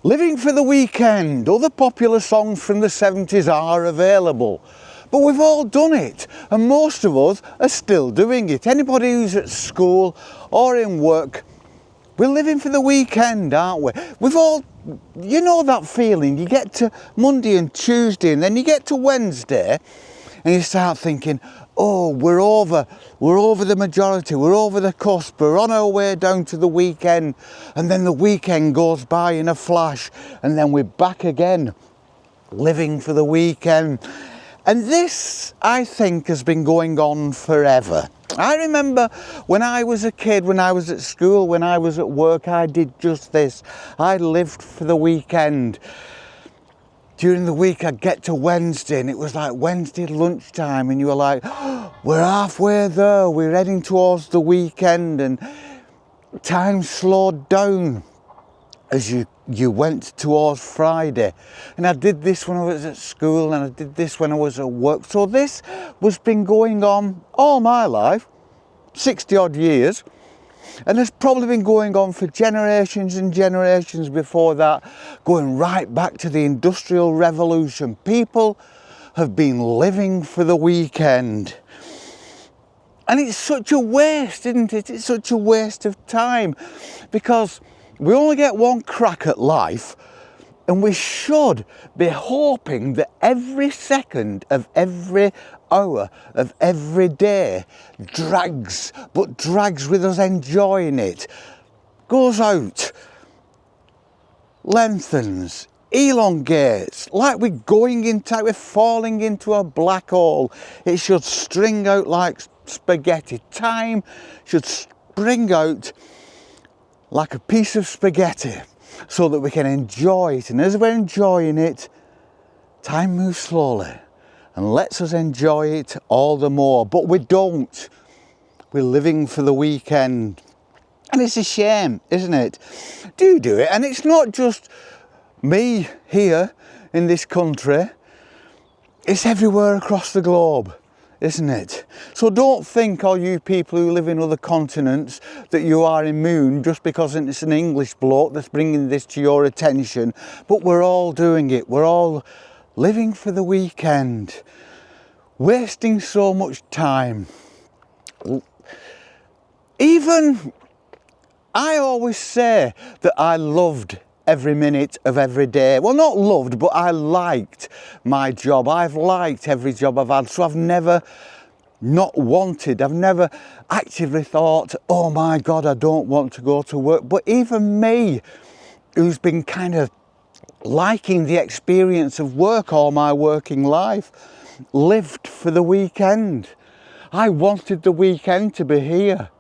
Living for the Weekend. Other popular songs from the 70s are available. But we've all done it, and most of us are still doing it. Anybody who's at school or in work, we're living for the weekend, aren't we? We've all, you know that feeling, you get to Monday and Tuesday and then you get to Wednesday and you start thinking, oh, we're over the majority, we're over the cusp, we're on our way down to the weekend, and then the weekend goes by in a flash and then we're back again, living for the weekend. And this, I think, has been going on forever. I remember when I was a kid, when I was at school, when I was at work, I did just this. I lived for the weekend. During the week, I'd get to Wednesday and it was like Wednesday lunchtime and you were like, oh, we're halfway there, we're heading towards the weekend, and time slowed down as you went towards Friday. And I did this when I was at school and I did this when I was at work. So this was been going on all my life, 60 odd years, and it's probably been going on for generations and generations before that, going right back to the Industrial Revolution. People have been living for the weekend. And it's such a waste, isn't it? It's such a waste of time, because we only get one crack at life, and we should be hoping that every second of every hour of every day drags with us enjoying it, goes out, lengthens, elongates, like we're falling into a black hole. It should string out like spaghetti. Time should spring out like a piece of spaghetti so that we can enjoy it. And as we're enjoying it, time moves slowly and lets us enjoy it all the more. But we don't. We're living for the weekend. And it's a shame, isn't it? Do it. And it's not just me here in this country. It's everywhere across the globe, isn't it? So don't think, all you people who live in other continents, that you are immune just because it's an English bloke that's bringing this to your attention. But we're all doing it. We're all living for the weekend, wasting so much time. Even I always say that I loved every minute of every day. Well, not loved, but I liked my job. I've liked every job I've had, so I've never not wanted, I've never actively thought, oh my God, I don't want to go to work. But even me, who's been kind of liking the experience of work all my working life, lived for the weekend. I wanted the weekend to be here.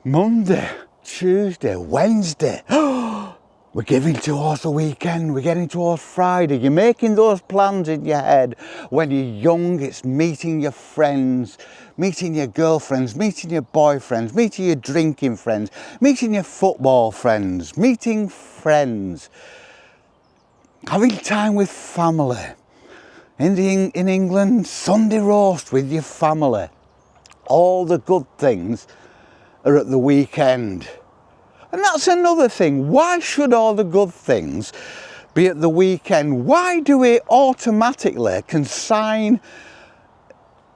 Monday, Tuesday, Wednesday. We're getting towards the weekend, we're getting towards Friday. You're making those plans in your head. When you're young, it's meeting your friends, meeting your girlfriends, meeting your boyfriends, meeting your drinking friends, meeting your football friends, meeting friends, having time with family. In England, Sunday roast with your family. All the good things are at the weekend. And that's another thing. Why should all the good things be at the weekend? Why do we automatically consign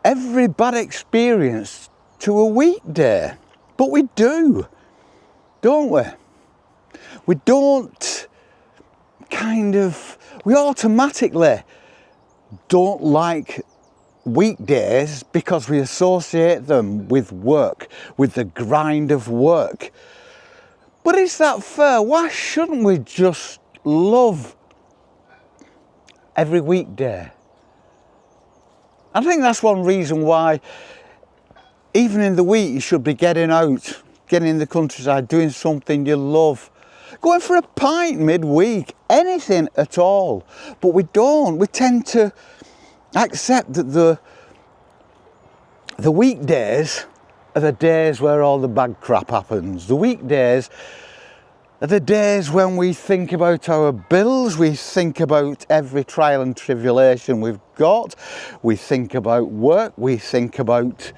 every bad experience to a weekday? But we do, don't we? We don't we automatically don't like weekdays because we associate them with work, with the grind of work. But is that fair? Why shouldn't we just love every weekday? I think that's one reason why, even in the week, you should be getting out, getting in the countryside, doing something you love, going for a pint midweek, anything at all. But we don't. We tend to accept that the weekdays are the days where all the bad crap happens. The weekdays are the days when we think about our bills, we think about every trial and tribulation we've got, we think about work, we think about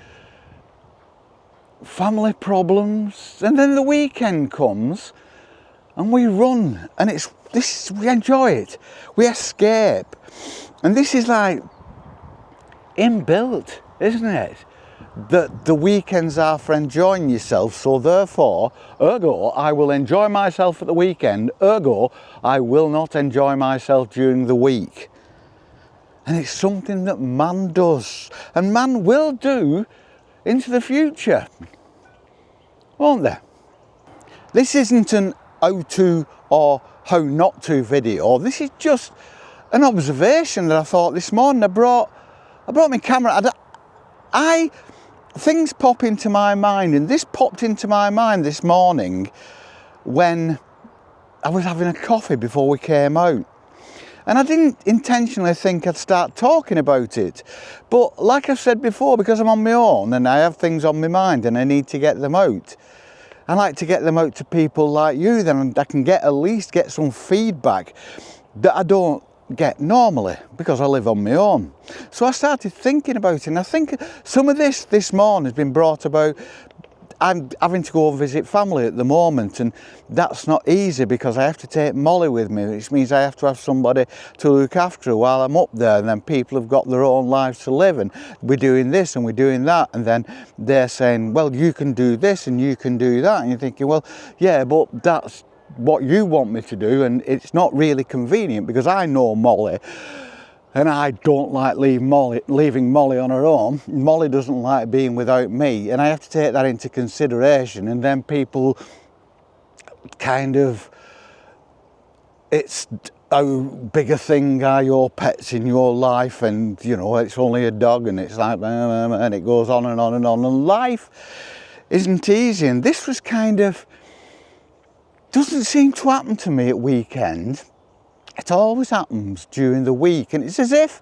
family problems, and then the weekend comes and we run, and we enjoy it. We escape, and this is like inbuilt, isn't it? That the weekends are for enjoying yourself, so therefore, ergo, I will enjoy myself at the weekend, ergo, I will not enjoy myself during the week. And it's something that man does, and man will do into the future, won't they? This isn't an how to or how not to video. This is just an observation that I thought this morning. I brought my camera. Things pop into my mind, and this popped into my mind this morning when I was having a coffee before we came out. And I didn't intentionally think I'd start talking about it. But like I've said before, because I'm on my own and I have things on my mind and I need to get them out, I like to get them out to people like you, then I can at least get some feedback that I don't get normally because I live on my own. So I started thinking about it, and I think some of this morning has been brought about. I'm having to go and visit family at the moment, and that's not easy because I have to take Molly with me, which means I have to have somebody to look after her while I'm up there, and then people have got their own lives to live, and we're doing this and we're doing that, and then they're saying, well, you can do this and you can do that, and you're thinking, well, yeah, but that's what you want me to do, and it's not really convenient because I know Molly, and I don't like leaving Molly on her own. Molly doesn't like being without me, and I have to take that into consideration. And then people kind of, it's how big a thing are your pets in your life, and you know, it's only a dog, and it's like, and it goes on and on and on, and life isn't easy. And this was kind of, doesn't seem to happen to me at weekend. It always happens during the week, and it's as if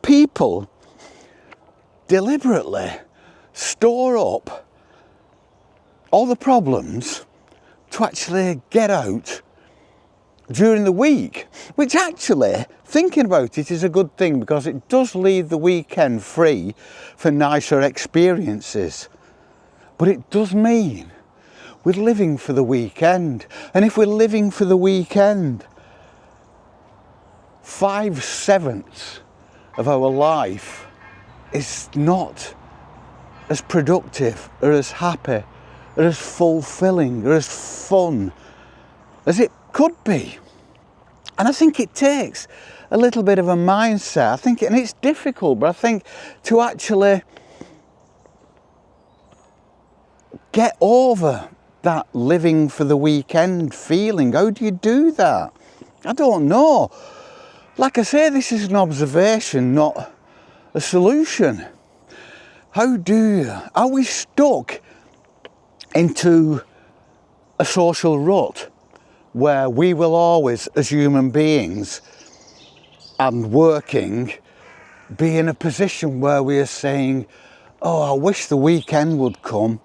people deliberately store up all the problems to actually get out during the week, which actually, thinking about it, is a good thing because it does leave the weekend free for nicer experiences. But it does mean we're living for the weekend, and if we're living for the weekend, 5/7 of our life is not as productive or as happy or as fulfilling or as fun as it could be. And I think it takes a little bit of a mindset. I think, and it's difficult, but I think to actually get over that living for the weekend feeling. How do you do that? I don't know. Like I say, this is an observation, not a solution. Are we stuck into a social rut where we will always, as human beings and working, be in a position where we are saying, oh, I wish the weekend would come.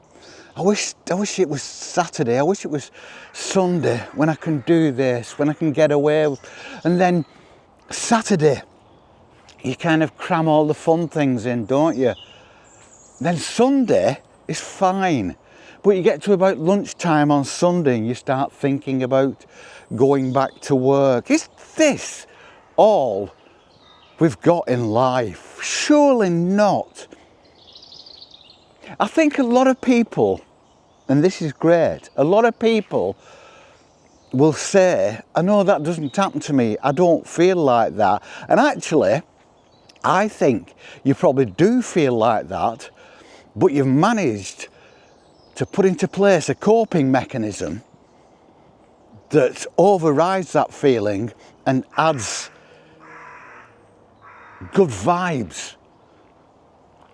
I wish it was Saturday. I wish it was Sunday when I can do this, when I can get away. And then Saturday, you kind of cram all the fun things in, don't you? Then Sunday is fine. But you get to about lunchtime on Sunday and you start thinking about going back to work. Is this all we've got in life? Surely not. I think a lot of people, and this is great, a lot of people will say, I know that doesn't happen to me, I don't feel like that. And actually, I think you probably do feel like that, but you've managed to put into place a coping mechanism that overrides that feeling and adds good vibes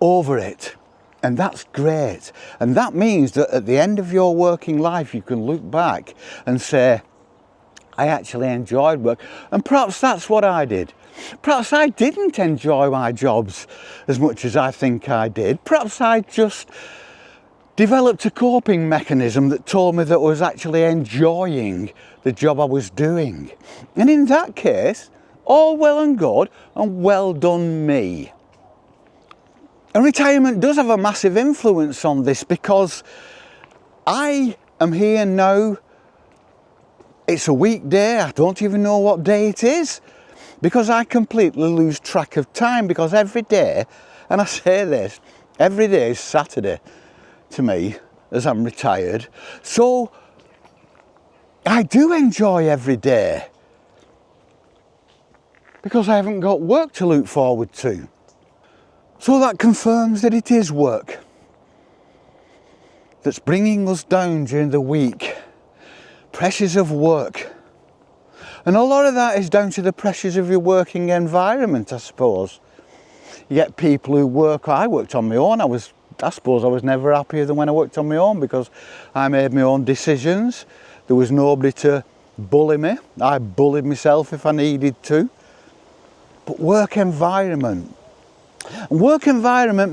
over it. And that's great. And that means that at the end of your working life, you can look back and say, I actually enjoyed work. And perhaps that's what I did. Perhaps I didn't enjoy my jobs as much as I think I did. Perhaps I just developed a coping mechanism that told me that I was actually enjoying the job I was doing. And in that case, all well and good, and well done me. And retirement does have a massive influence on this because I am here now It's a weekday, I don't even know what day it is, because I completely lose track of time, because every day, and I say this, every day is Saturday to me, as I'm retired. So I do enjoy every day, because I haven't got work to look forward to. So that confirms that it is work that's bringing us down during the week. Pressures of work. And a lot of that is down to the pressures of your working environment, I suppose. You get people who work, I worked on my own, I suppose I was never happier than when I worked on my own, because I made my own decisions. There was nobody to bully me. I bullied myself if I needed to. But work environment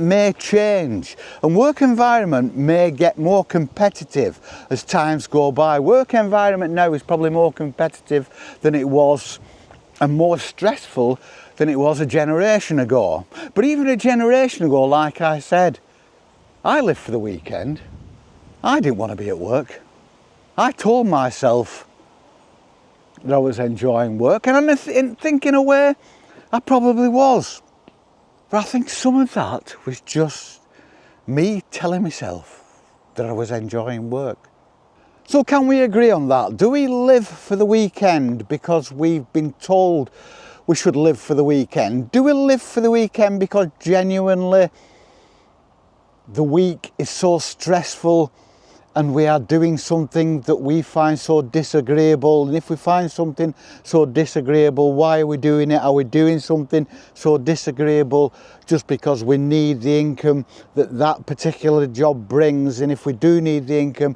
may change, and work environment may get more competitive as times go by. Work environment now is probably more competitive than it was, and more stressful than it was a generation ago. But even a generation ago, like I said, I lived for the weekend. I didn't want to be at work. I told myself that I was enjoying work, and I think in a way I probably was. But I think some of that was just me telling myself that I was enjoying work. So can we agree on that? Do we live for the weekend because we've been told we should live for the weekend? Do we live for the weekend because genuinely the week is so stressful and we are doing something that we find so disagreeable? And if we find something so disagreeable, why are we doing it? Are we doing something so disagreeable just because we need the income that particular job brings? And if we do need the income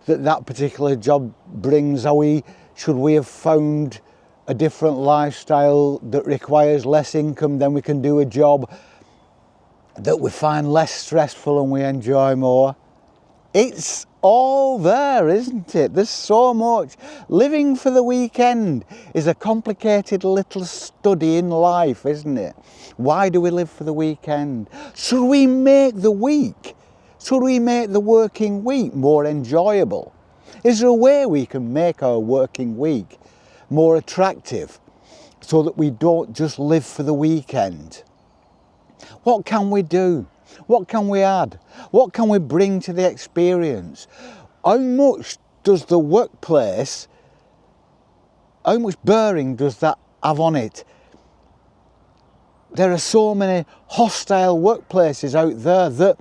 that particular job brings, should we have found a different lifestyle that requires less income, then we can do a job that we find less stressful and we enjoy more? It's all there, isn't it? There's so much. Living for the weekend is a complicated little study in life, isn't it? Why do we live for the weekend? Should we make the working week more enjoyable? Is there a way we can make our working week more attractive so that we don't just live for the weekend? What can we do? What can we add? What can we bring to the experience? How much does the workplace, how much bearing does that have on it? There are so many hostile workplaces out there that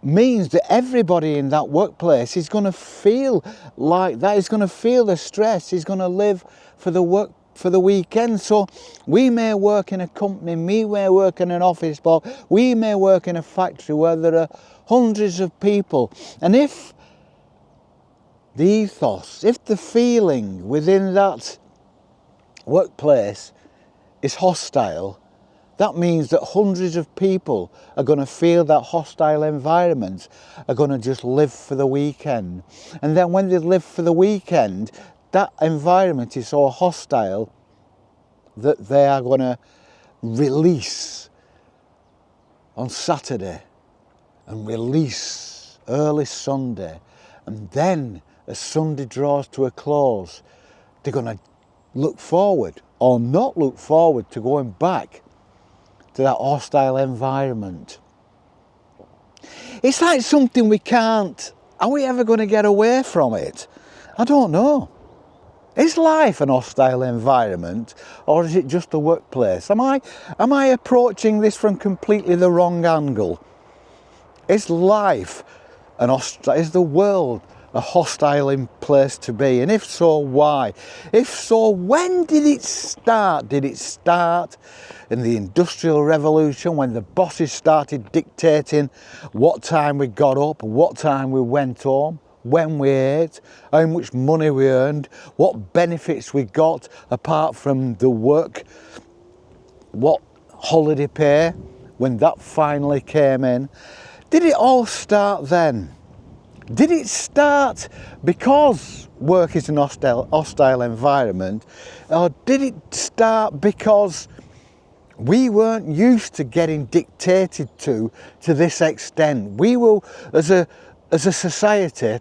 means that everybody in that workplace is going to feel like that, is going to feel the stress, is going to live for the weekend. So we may work in a company, we may work in an office, but we may work in a factory where there are hundreds of people. And if the ethos, if the feeling within that workplace is hostile, that means that hundreds of people are going to feel that hostile environment, are going to just live for the weekend. And then when they live for the weekend, that environment is so hostile that they are going to release on Saturday and release early Sunday. And then as Sunday draws to a close, they're going to look forward or not look forward to going back to that hostile environment. It's like something we can't, are we ever going to get away from it? I don't know. Is life an hostile environment, or is it just a workplace? Am I approaching this from completely the wrong angle? Is life is the world a hostile place to be? And if so, why? If so, when did it start? Did it start in the Industrial Revolution, when the bosses started dictating what time we got up, what time we went home, when we ate, how much money we earned, what benefits we got apart from the work, what holiday pay, when that finally came in? Did it all start then? Did it start because work is an hostile environment, or did it start because we weren't used to getting dictated to this extent? We were, as a society,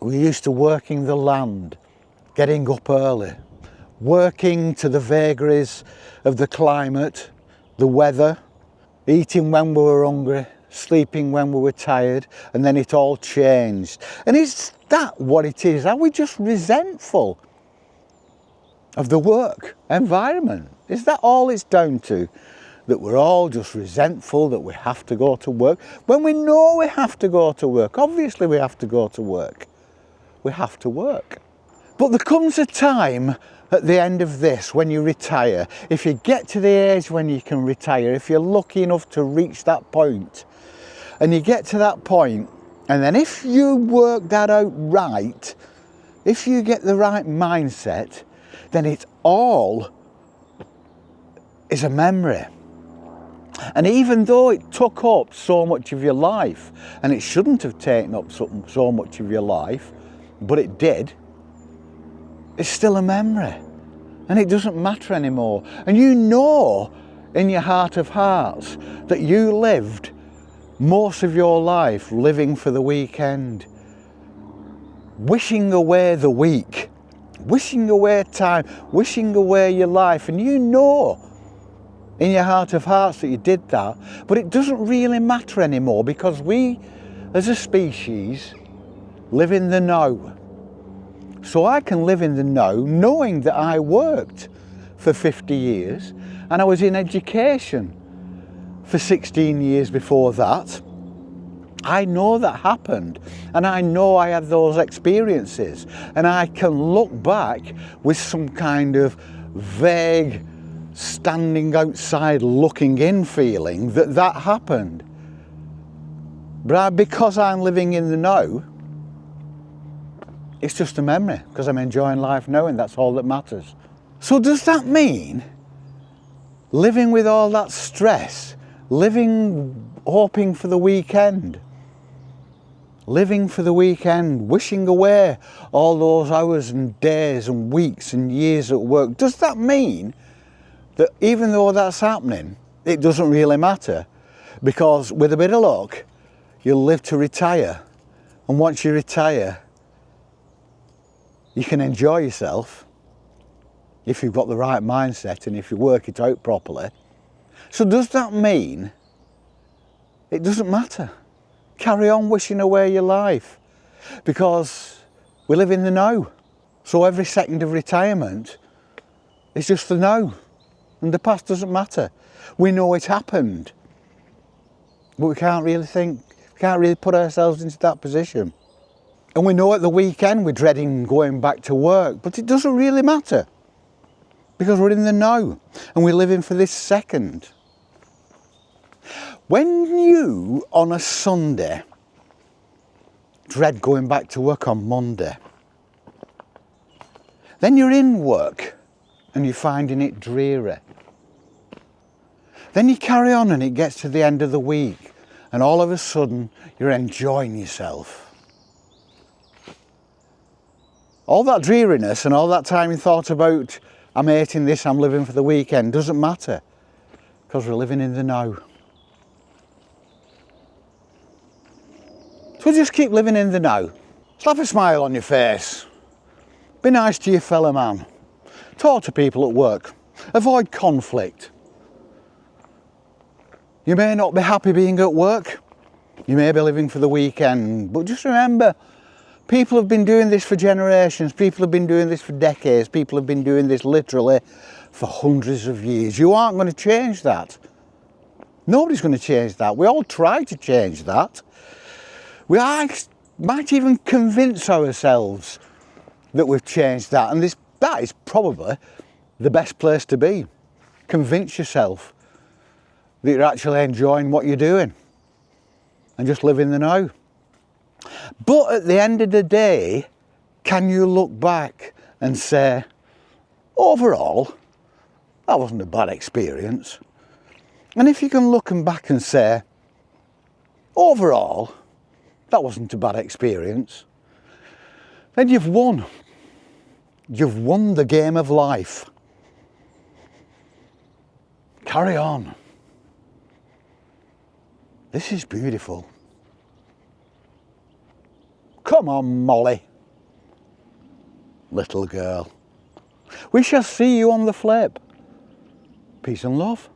we're used to working the land. getting up early, working to the vagaries of the climate, the weather, eating when we were hungry, sleeping when we were tired, and then it all changed. And is that what it is? Are we just resentful of the work environment? Is that all it's down to? That we're all just resentful that we have to go to work when we know we have to go to work? Obviously we have to go to work. We have to work. But there comes a time at the end of this when you retire. If you get to the age when you can retire, if you're lucky enough to reach that point, and you get to that point, and then if you work that out right, if you get the right mindset, then it all is a memory. And even though it took up so much of your life, and it shouldn't have taken up so much of your life, but it did, it's still a memory. And it doesn't matter anymore. And you know in your heart of hearts that you lived most of your life living for the weekend, wishing away the week, wishing away time, wishing away your life. And you know in your heart of hearts that you did that, but it doesn't really matter anymore because we as a species live in the now. So I can live in the now knowing that I worked for 50 years and I was in education for 16 years before that. I know that happened and I know I had those experiences, and I can look back with some kind of vague standing outside looking in feeling that happened. But because I'm living in the now, it's just a memory because I'm enjoying life now, and that's all that matters. So does that mean living with all that stress, living hoping for the weekend, living for the weekend, wishing away all those hours and days and weeks and years at work, does that mean that even though that's happening, it doesn't really matter? Because with a bit of luck, you'll live to retire. And once you retire, you can enjoy yourself if you've got the right mindset and if you work it out properly. So does that mean it doesn't matter? Carry on wishing away your life because we live in the now. So every second of retirement is just the now, and the past doesn't matter. We know it happened, but we can't really put ourselves into that position. And we know at the weekend we're dreading going back to work, but it doesn't really matter because we're in the now and we're living for this second. When you, on a Sunday, dread going back to work on Monday, then you're in work and you're finding it dreary. Then you carry on and it gets to the end of the week and all of a sudden you're enjoying yourself. All that dreariness and all that time you thought about, I'm hating this, I'm living for the weekend, doesn't matter because we're living in the now. So just keep living in the now. Slap a smile on your face. Be nice to your fellow man. Talk to people at work. Avoid conflict. You may not be happy being at work. You may be living for the weekend, but just remember, people have been doing this for generations. People have been doing this for decades. People have been doing this literally for hundreds of years. You aren't going to change that. Nobody's going to change that. We all try to change that. We might even convince ourselves that we've changed that. And that is probably the best place to be. Convince yourself that you're actually enjoying what you're doing and just live in the now. But at the end of the day, can you look back and say, overall, that wasn't a bad experience? And if you can look back and say, overall, that wasn't a bad experience, then you've won. You've won the game of life. Carry on. This is beautiful. Come on, Molly. little girl. We shall see you on the flip. Peace and love.